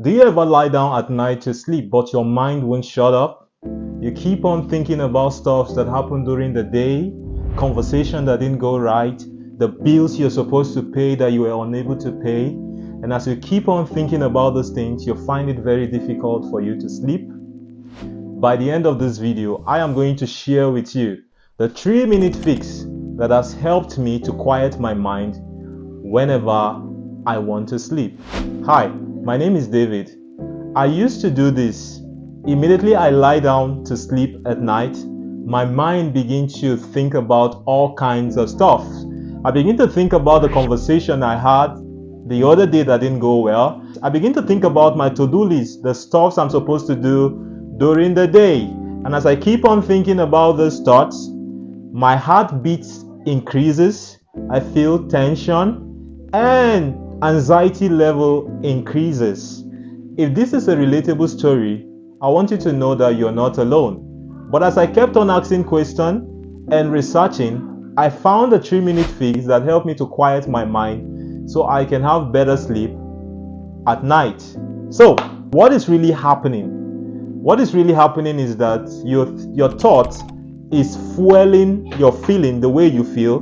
Do you ever lie down at night to sleep, but your mind won't shut up? You keep on thinking about stuff that happened during the day, conversation that didn't go right, the bills you're supposed to pay that you were unable to pay. And as you keep on thinking about those things, you find it very difficult for you to sleep. By the end of this video, I am going to share with you the 3-minute fix that has helped me to quiet my mind whenever I want to sleep. Hi, my name is David. I used to do this. Immediately I lie down to sleep at night, my mind begins to think about all kinds of stuff. I begin to think about the conversation I had the other day that didn't go well. I begin to think about my to-do list, the stuff I'm supposed to do during the day. And as I keep on thinking about those thoughts, my heartbeat increases, I feel tension, and anxiety level increases. If this is a relatable story, I want you to know that you're not alone. But as I kept on asking questions and researching, I found a 3-minute fix that helped me to quiet my mind so I can have better sleep at night. So, what is really happening? What is really happening is that your thought is fueling your feeling, the way you feel,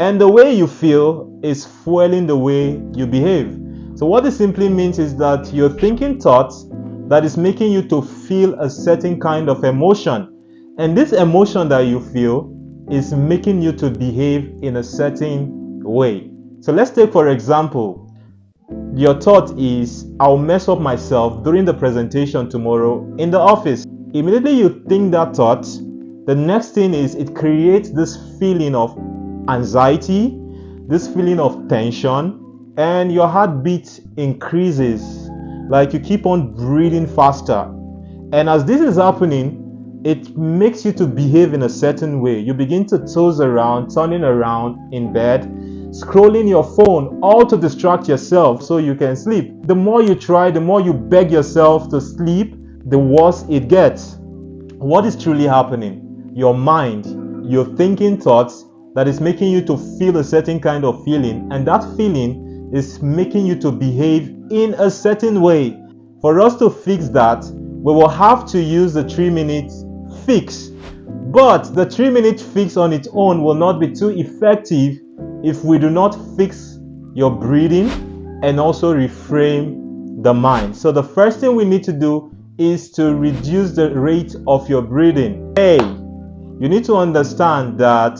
and the way you feel is fueling the way you behave. So what this simply means is that you're thinking thoughts that is making you to feel a certain kind of emotion. And this emotion that you feel is making you to behave in a certain way. So let's take, for example, your thought is, I'll mess up myself during the presentation tomorrow in the office. Immediately you think that thought, the next thing is it creates this feeling of anxiety, this feeling of tension, and your heartbeat increases, like you keep on breathing faster. And as this is happening, it makes you to behave in a certain way. You begin to toss around, turning around in bed, scrolling your phone, all to distract yourself so you can sleep. The more you try, the more you beg yourself to sleep, the worse it gets. What is truly happening? Your mind, you're thinking thoughts that is making you to feel a certain kind of feeling, and that feeling is making you to behave in a certain way. For us to fix that, we will have to use the 3-minute fix. But the 3-minute fix on its own will not be too effective if we do not fix your breathing and also reframe the mind. So the first thing we need to do is to reduce the rate of your breathing. Hey, you need to understand that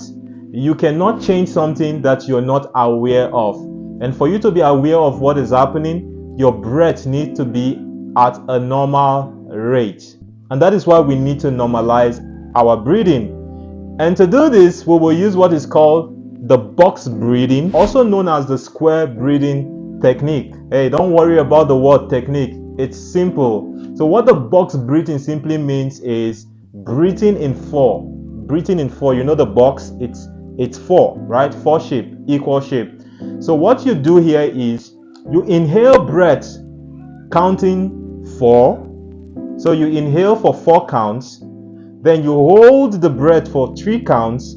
you cannot change something that you're not aware of. And for you to be aware of what is happening, your breath needs to be at a normal rate. And that is why we need to normalize our breathing. And to do this, we will use what is called the box breathing, also known as the square breathing technique. Hey, don't worry about the word technique. It's simple. So what the box breathing simply means is breathing in 4. Breathing in 4. You know the box, it's 4, right? 4 shape, equal shape. So what you do here is you inhale breath counting 4. So you inhale for 4 counts, then you hold the breath for 3 counts,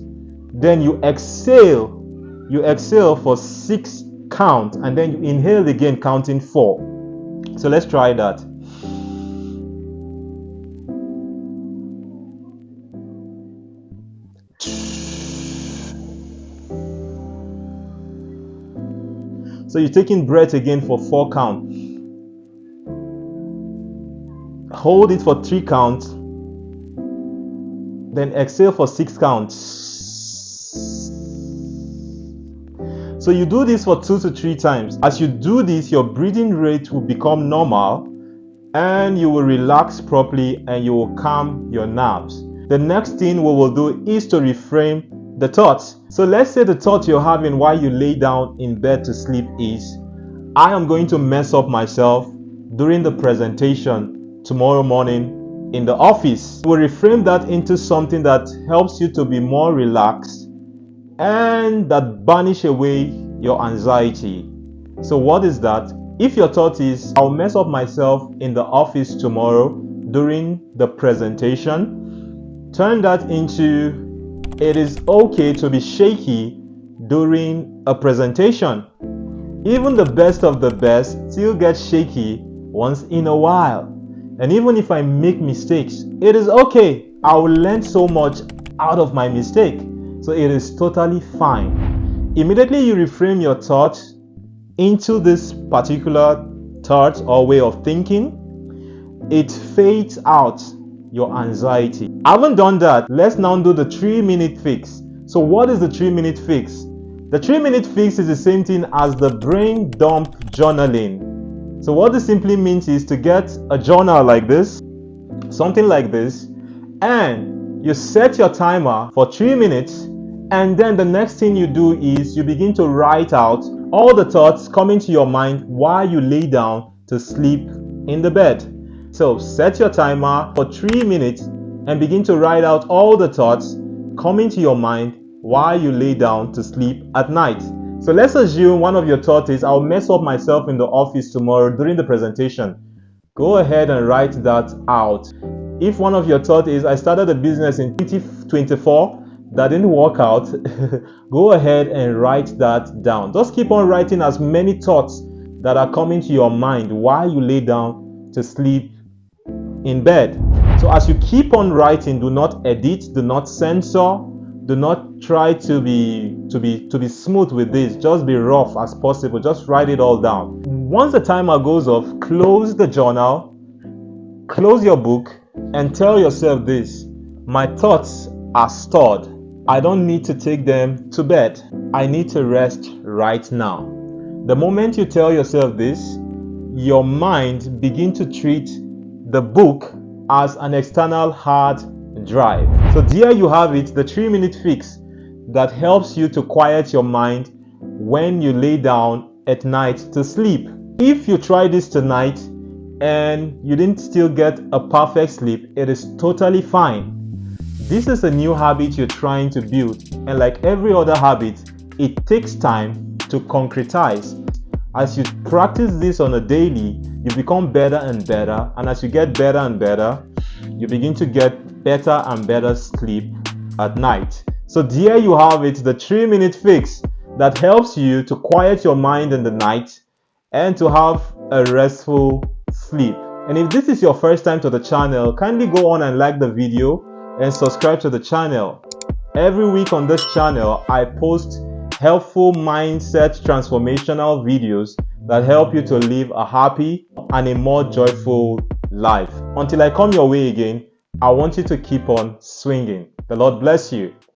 then you exhale for 6 counts, and then you inhale again counting 4. So let's try that. So you're taking breath again for 4 counts. Hold it for 3 counts. Then exhale for 6 counts. So you do this for 2 to 3 times. As you do this, your breathing rate will become normal and you will relax properly and you will calm your nerves. The next thing we will do is to reframe the thoughts. So let's say the thought you're having while you lay down in bed to sleep is, I am going to mess up myself during the presentation tomorrow morning in the office. We'll reframe that into something that helps you to be more relaxed and that banish away your anxiety. So what is that? If your thought is, I'll mess up myself in the office tomorrow during the presentation, turn that into, it is okay to be shaky during a presentation. Even the best of the best still gets shaky once in a while. And even if I make mistakes, it is okay. I will learn so much out of my mistake. So it is totally fine. Immediately you reframe your thoughts into this particular thought or way of thinking, it fades out your anxiety. I haven't done that. Let's now do the 3-minute fix. So what is the 3-minute fix? The 3-minute fix is the same thing as the brain dump journaling. So what this simply means is to get a journal like this, something like this, and you set your timer for 3 minutes, and then the next thing you do is you begin to write out all the thoughts coming to your mind while you lay down to sleep in the bed. So set your timer for 3 minutes and begin to write out all the thoughts coming to your mind while you lay down to sleep at night. So let's assume one of your thoughts is, I'll mess up myself in the office tomorrow during the presentation. Go ahead and write that out. If one of your thoughts is, I started a business in 2024 that didn't work out, go ahead and write that down. Just keep on writing as many thoughts that are coming to your mind while you lay down to sleep in bed. So as you keep on writing, do not edit, do not censor, do not try to be smooth with this. Just be rough as possible. Just write it all down. Once the timer goes off, close the journal, close your book, and tell yourself this: my thoughts are stored. I don't need to take them to bed. I need to rest right now. The moment you tell yourself this, your mind begins to treat the book as an external hard drive. So there you have it, the 3-minute fix that helps you to quiet your mind when you lay down at night to sleep. If you try this tonight and you didn't still get a perfect sleep, it is totally fine. This is a new habit you're trying to build, and like every other habit, it takes time to concretize. As you practice this on a daily, you become better and better, and as you get better and better, you begin to get better and better sleep at night. So there you have it, the 3-minute fix that helps you to quiet your mind in the night and to have a restful sleep. And if this is your first time to the channel, kindly go on and like the video and subscribe to the channel. Every week on this channel, I post helpful mindset transformational videos that help you to live a happy and a more joyful life. Until I come your way again, I want you to keep on swinging. The Lord bless you.